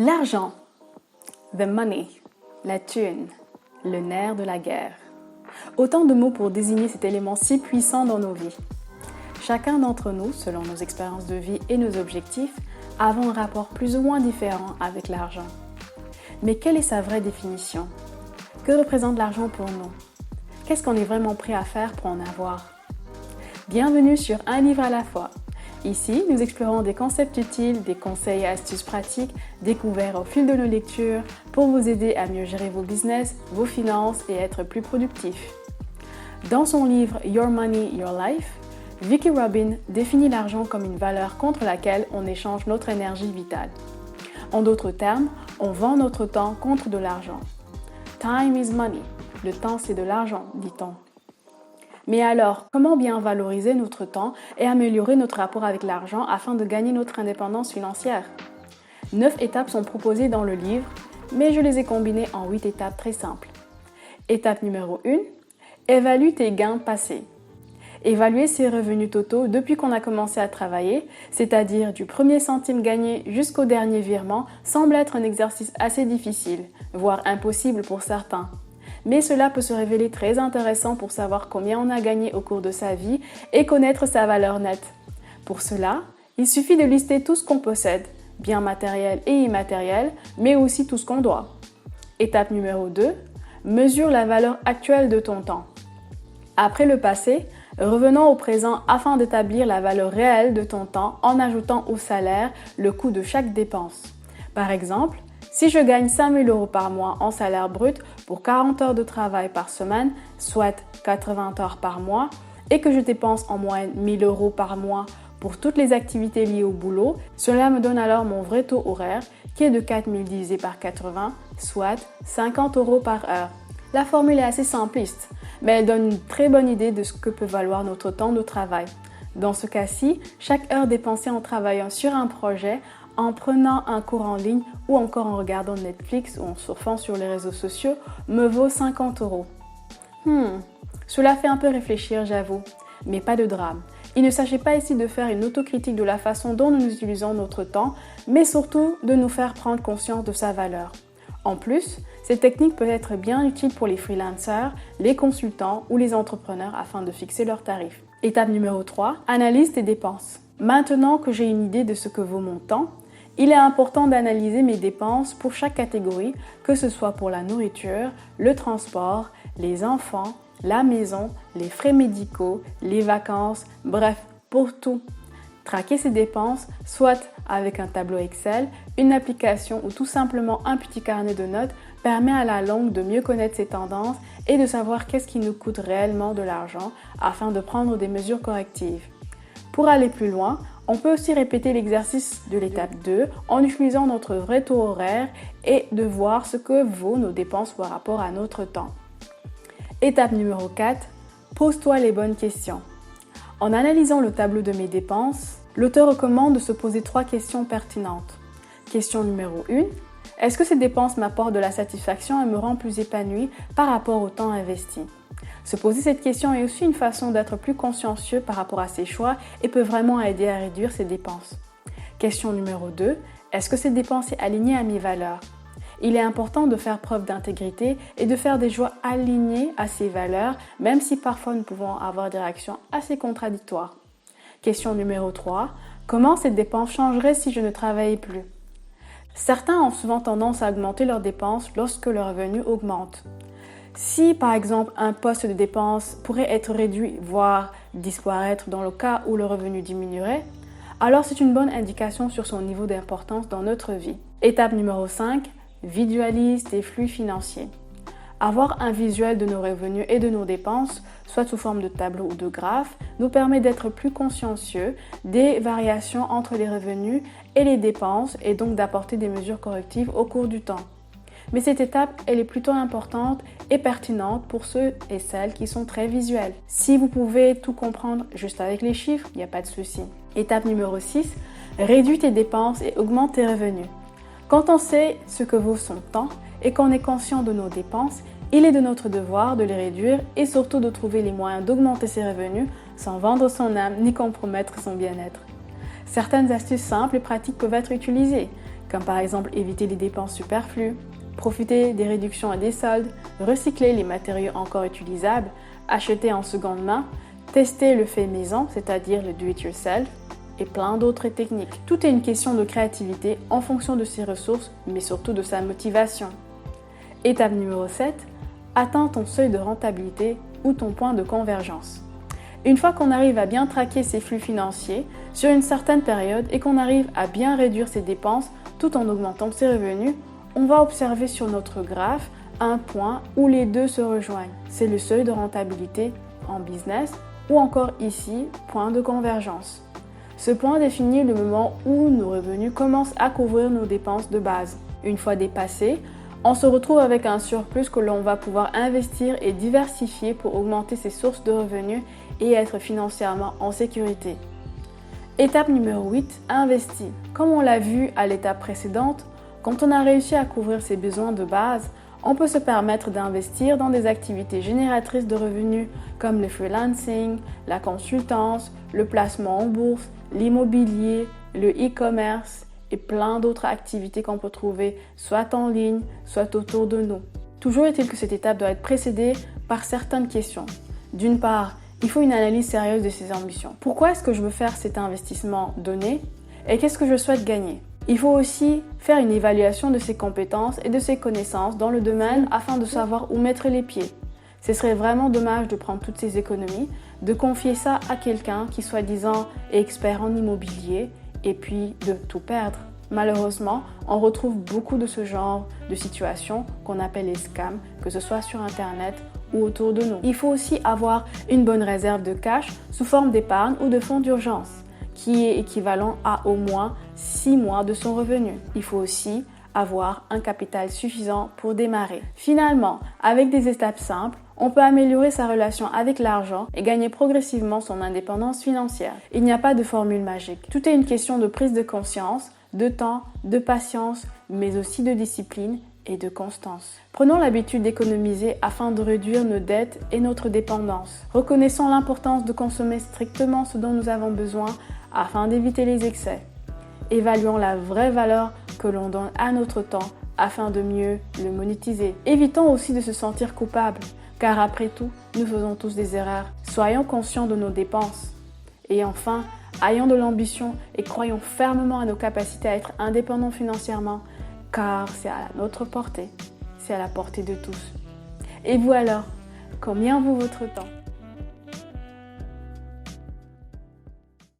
L'argent, the money, la thune, le nerf de la guerre. Autant de mots pour désigner cet élément si puissant dans nos vies. Chacun d'entre nous, selon nos expériences de vie et nos objectifs, avons un rapport plus ou moins différent avec l'argent. Mais quelle est sa vraie définition? Que représente l'argent pour nous? Qu'est-ce qu'on est vraiment prêt à faire pour en avoir? Bienvenue sur Un livre à la fois. Ici, nous explorons des concepts utiles, des conseils et astuces pratiques découverts au fil de nos lectures pour vous aider à mieux gérer vos business, vos finances et être plus productif. Dans son livre Your Money, Your Life, Vicki Robin définit l'argent comme une valeur contre laquelle on échange notre énergie vitale. En d'autres termes, on vend notre temps contre de l'argent. Time is money. Le temps, c'est de l'argent, dit-on. Mais alors, comment bien valoriser notre temps et améliorer notre rapport avec l'argent afin de gagner notre indépendance financière? 9 étapes sont proposées dans le livre, mais je les ai combinées en 8 étapes très simples. Étape numéro 1, évalue tes gains passés. Évaluer ses revenus totaux depuis qu'on a commencé à travailler, c'est-à-dire du premier centime gagné jusqu'au dernier virement, semble être un exercice assez difficile, voire impossible pour certains. Mais cela peut se révéler très intéressant pour savoir combien on a gagné au cours de sa vie et connaître sa valeur nette. Pour cela, il suffit de lister tout ce qu'on possède, biens matériels et immatériels, mais aussi tout ce qu'on doit. Étape numéro 2, mesure la valeur actuelle de ton temps. Après le passé, revenons au présent afin d'établir la valeur réelle de ton temps en ajoutant au salaire le coût de chaque dépense. Par exemple, si je gagne 5 000 € par mois en salaire brut pour 40 heures de travail par semaine, soit 80 heures par mois, et que je dépense en moyenne 1 000 € par mois pour toutes les activités liées au boulot, cela me donne alors mon vrai taux horaire qui est de 4 000 divisé par 80, soit 50 € par heure. La formule est assez simpliste, mais elle donne une très bonne idée de ce que peut valoir notre temps de travail. Dans ce cas-ci, chaque heure dépensée en travaillant sur un projet, en prenant un cours en ligne ou encore en regardant Netflix ou en surfant sur les réseaux sociaux me vaut 50 €. Cela fait un peu réfléchir, j'avoue, mais pas de drame. Il ne s'agit pas ici de faire une autocritique de la façon dont nous utilisons notre temps, mais surtout de nous faire prendre conscience de sa valeur. En plus, cette technique peut être bien utile pour les freelancers, les consultants ou les entrepreneurs afin de fixer leurs tarifs. Étape numéro 3, analyse tes dépenses. Maintenant que j'ai une idée de ce que vaut mon temps, il est important d'analyser mes dépenses pour chaque catégorie, que ce soit pour la nourriture, le transport, les enfants, la maison, les frais médicaux, les vacances, bref, pour tout. Traquer ces dépenses, soit avec un tableau Excel, une application ou tout simplement un petit carnet de notes, permet à la longue de mieux connaître ses tendances et de savoir qu'est-ce qui nous coûte réellement de l'argent afin de prendre des mesures correctives. Pour aller plus loin, on peut aussi répéter l'exercice de l'étape 2 en utilisant notre vrai taux horaire et de voir ce que vaut nos dépenses par rapport à notre temps. Étape numéro 4, pose-toi les bonnes questions. En analysant le tableau de mes dépenses, l'auteur recommande de se poser 3 questions pertinentes. Question numéro 1, est-ce que ces dépenses m'apportent de la satisfaction et me rendent plus épanouie par rapport au temps investi? Se poser cette question est aussi une façon d'être plus consciencieux par rapport à ses choix et peut vraiment aider à réduire ses dépenses. Question numéro 2, est-ce que cette dépense est alignée à mes valeurs? Il est important de faire preuve d'intégrité et de faire des choix alignés à ses valeurs, même si parfois nous pouvons avoir des réactions assez contradictoires. Question numéro 3, comment cette dépense changerait si je ne travaillais plus? Certains ont souvent tendance à augmenter leurs dépenses lorsque le revenu augmente. Si par exemple un poste de dépense pourrait être réduit, voire disparaître dans le cas où le revenu diminuerait, alors c'est une bonne indication sur son niveau d'importance dans notre vie. Étape numéro 5, visualise tes flux financiers. Avoir un visuel de nos revenus et de nos dépenses, soit sous forme de tableau ou de graphe, nous permet d'être plus consciencieux des variations entre les revenus et les dépenses et donc d'apporter des mesures correctives au cours du temps. Mais cette étape, elle est plutôt importante et pertinente pour ceux et celles qui sont très visuels. Si vous pouvez tout comprendre juste avec les chiffres, il n'y a pas de souci. Étape numéro 6, réduis tes dépenses et augmente tes revenus. Quand on sait ce que vaut son temps et qu'on est conscient de nos dépenses, il est de notre devoir de les réduire et surtout de trouver les moyens d'augmenter ses revenus sans vendre son âme ni compromettre son bien-être. Certaines astuces simples et pratiques peuvent être utilisées. comme par exemple éviter les dépenses superflues, profiter des réductions et des soldes, recycler les matériaux encore utilisables, acheter en seconde main, tester le fait maison, c'est-à-dire le do-it-yourself, et plein d'autres techniques. Tout est une question de créativité en fonction de ses ressources, mais surtout de sa motivation. Étape numéro 7, atteins ton seuil de rentabilité ou ton point de convergence. Une fois qu'on arrive à bien traquer ses flux financiers sur une certaine période et qu'on arrive à bien réduire ses dépenses tout en augmentant ses revenus, on va observer sur notre graphe un point où les deux se rejoignent. C'est le seuil de rentabilité en business ou encore ici, point de convergence. Ce point définit le moment où nos revenus commencent à couvrir nos dépenses de base. Une fois dépassé, on se retrouve avec un surplus que l'on va pouvoir investir et diversifier pour augmenter ses sources de revenus et être financièrement en sécurité. Étape numéro 8, investir. Comme on l'a vu à l'étape précédente, quand on a réussi à couvrir ses besoins de base, on peut se permettre d'investir dans des activités génératrices de revenus comme le freelancing, la consultance, le placement en bourse, l'immobilier, le e-commerce et plein d'autres activités qu'on peut trouver soit en ligne, soit autour de nous. Toujours est-il que cette étape doit être précédée par certaines questions. D'une part, il faut une analyse sérieuse de ses ambitions. Pourquoi est-ce que je veux faire cet investissement donné et qu'est-ce que je souhaite gagner? Il faut aussi faire une évaluation de ses compétences et de ses connaissances dans le domaine afin de savoir où mettre les pieds. Ce serait vraiment dommage de prendre toutes ces économies, de confier ça à quelqu'un qui soi-disant est expert en immobilier et puis de tout perdre. Malheureusement, on retrouve beaucoup de ce genre de situations qu'on appelle les scams, que ce soit sur Internet ou autour de nous. Il faut aussi avoir une bonne réserve de cash sous forme d'épargne ou de fonds d'urgence, qui est équivalent à au moins 6 mois de son revenu. Il faut aussi avoir un capital suffisant pour démarrer. Finalement, avec des étapes simples, on peut améliorer sa relation avec l'argent et gagner progressivement son indépendance financière. Il n'y a pas de formule magique. Tout est une question de prise de conscience, de temps, de patience, mais aussi de discipline et de constance. Prenons l'habitude d'économiser afin de réduire nos dettes et notre dépendance. Reconnaissons l'importance de consommer strictement ce dont nous avons besoin afin d'éviter les excès. Évaluons la vraie valeur que l'on donne à notre temps afin de mieux le monétiser. Évitons aussi de se sentir coupable, car après tout, nous faisons tous des erreurs. Soyons conscients de nos dépenses. Et enfin, ayons de l'ambition et croyons fermement à nos capacités à être indépendants financièrement, car c'est à notre portée, c'est à la portée de tous. Et vous alors, combien vaut votre temps ?